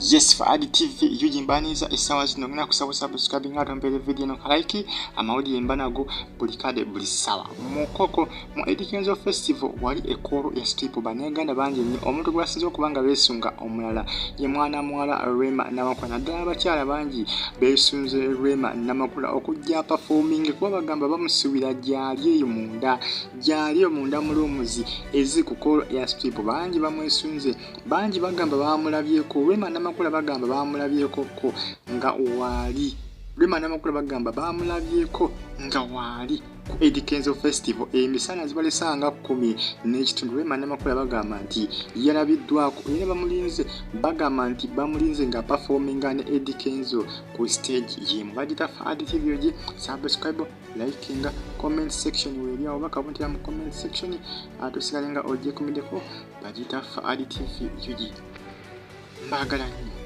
Yes, for Eddy TV, yujimbaniza esawa zino ngina kusaba subscribe nga tompere video no like amawulire mbanago buli kade buli sawa. Mukoko mu Eddy Kenzo Festival wali ekoro ya strip baneganda bangi nnyo omuntu gwasinze okubanga besunga omulala ye mwana mwala Rema Namakula naddala abakyala bangi besunze Rema Namakula okujja performing kuba bagamba bamusuubira gyali munda mulumuzi ezi ku koro ya strip bangi bamwesunze bangi bagamba bamulabyeko Rema Namakula bagamba bamulabyeko ko nga wali Rema Namakula bagamba bamulabyeko nga wali ku Eddy Kenzo Festival emisana zibalesanga 10 n'ekitundu Rema Namakula bagamba nti yalabiddwako era bamulinze bagamba nti bamulinze nga performinga ne Eddy Kenzo ku stage yemu bagita fa Eddy TV yoji subscribe like nga comment section weli awo bakabuntira mu comment section atosigalenga oje kumideko bagita fa Eddy TV yoji mbagala nnyo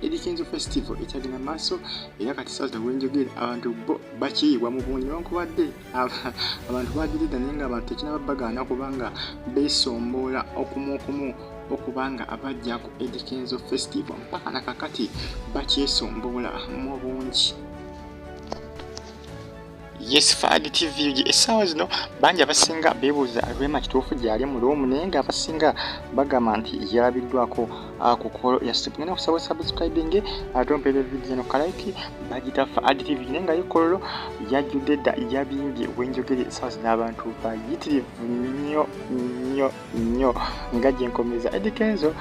Eddy Kenzo Festival ekyagenda maaso era kati sasa wenjogera abantu bakiyiwa mu bungi newankubadde abantu bagirida naye nga abantu tekinaba bagaana kubanga beesombola okumu okubanga abajja ku Eddy Kenzo Festival mpaka nakakati bakyesombola mu bungi. Yes, for Eddy TV esawa zino bangi abasinga beebuuza Rema kituufu gyali muloomu naye nga abasinga bagamba nti yalabiddwako ku kolo ya strip. Ngenda kusaba subscribing atompere video no like bagita for Eddy TV naye nga yikololo Yajuzza yabimbye wenjogere esawa zino abantu bayitirivu nnyo nga gye nkomeza Eddy Kenzo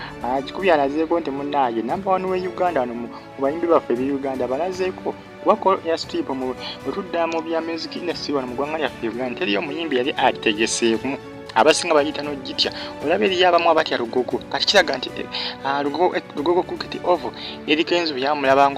kikubi alazeeko nti munnaaye number 1 we Uganda wano mu bayimbi baffe be Uganda balazeeko wako ya strip mu tudda mu bya music industry wano mu gwanga lyaffe Uganda teriyo muyimbi yali agitegeseemu abasinga bayita n'ogitya olaba eri abamu abatya lugogo kati kiraga nti lugogo cricket over Eddy Kenzo yamulaba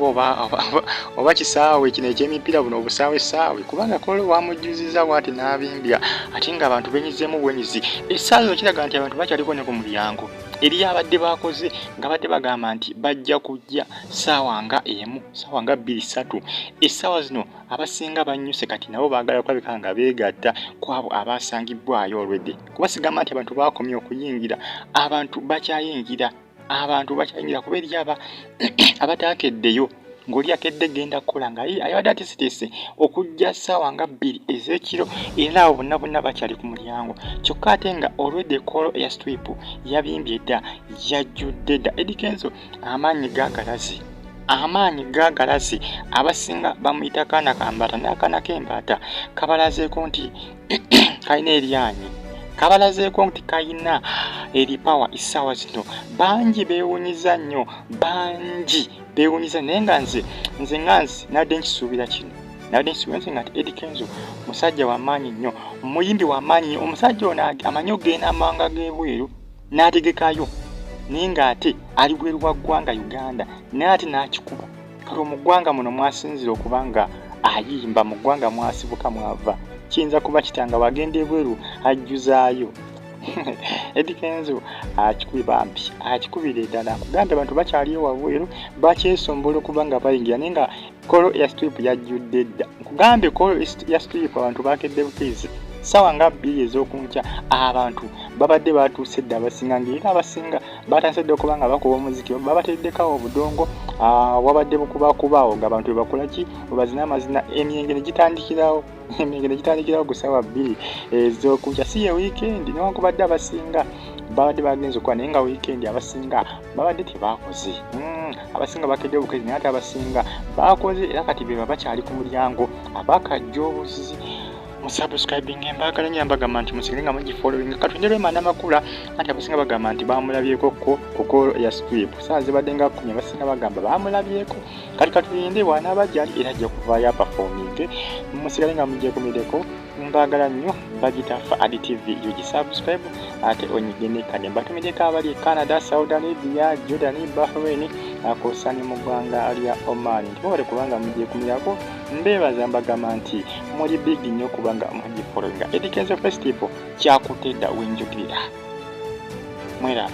oba kisaawe kino eky'emipiira buno obusaawe saawe kubanga kolo wamujuziza bwati n'abimbya ate nga abantu benyizeemu bwenyizi essaawa kiraga nti abantu bakyaliko ne ku mulyango eri abadde bakoze nga badde bagamba nti bajja kujja saawa nga 2-3 essaawa zino abasinga banyuse kati nabo baagala kulabika nga beegatta kwabo abasangibwayo already kuba sigamba nti abantu bakomye okuyingira abantu bakyayingira kuba eri abatakeddeyo ng'oli akedde genda kukola nga ayabadde atisitise okujja ssaawa nga 2 ez'ekiro era abo bonna bakyali ku mulyango kyokka ate nga already kolo ya strip yabimbye dda yajjudde dda Eddy Kenzo amaanyi gaagalazi abasinga bamuyita kaana kambata n'akaana k'embata kabalazeeko nti kalina eryanyi kabalazeeko nti kalina eri power essaawa zino bangi beewunyiza nnyo naye nga nze nadde nkisuubira kino nga Eddy Kenzo musajja w'amaanyi nnyo muyimbi w'amaanyi nnyo omusajja ono amanyi okugenda amawanga g'ebweru n'ategekayo naye ng'ate ali bweru wa ggwanga Uganda naye ate n'akikuba kati mu ggwanga muno mwasinzira okubanga ayimba mu ggwanga mwasibuka mwava kiyinza kuba kitanga wagenda ebweru ajjuzaayo Eddy Kenzo akikubira ddala kugambe abantu bakyaliyo wabweru bakyesombola okubanga bayingira naye nga kolo ya strip yajjudde dda kugambe kolo ya strip abantu bakedde bukizi sawa nga 2 ez'okunkya abantu babadde batuuse dda abasinga ng'era abasinga batansedde okubanga bakuba omuziki babateddekawo obudongo wabadde bukubakubaawo nga abantu bebakolaki webazina amazina emyenge ne gitandikirawo ku sawa 2 ez'okunkya si ye weekend newankubadde abasinga babadde bagenze okuba naye nga weekend abasinga babadde tebakoze abasinga bakedde obukezi naye ate abasinga bakoze era kati beba bakyali ku mulyango abakajja obuzizi subscribing mbagala nnyo mbagamba nti musigale nga mugifollowing katonda Rema Namakula anti abasinga bagamba nti bamulabyeko ku kolo ya strip saa zibadde nga 10 abasinga bagamba bamulabyeko kati katulinde bw'anaaba gyali era ajja kuvaayo performing musigale nga mugyekumideko mbagala nnyo bagita fa Eddy TV subscribe ate onyigene kane batumideko abali Canada, Saudi Arabia, Jordan, Bahrain akosani mu ggwanga lya Oman ntibole kubanga mugyekumidako mbeebaza mbagamba nti muli big nnyo kubanga mugifollowinga Eddy Kenzo Festival kyakutedda wenjogera mwera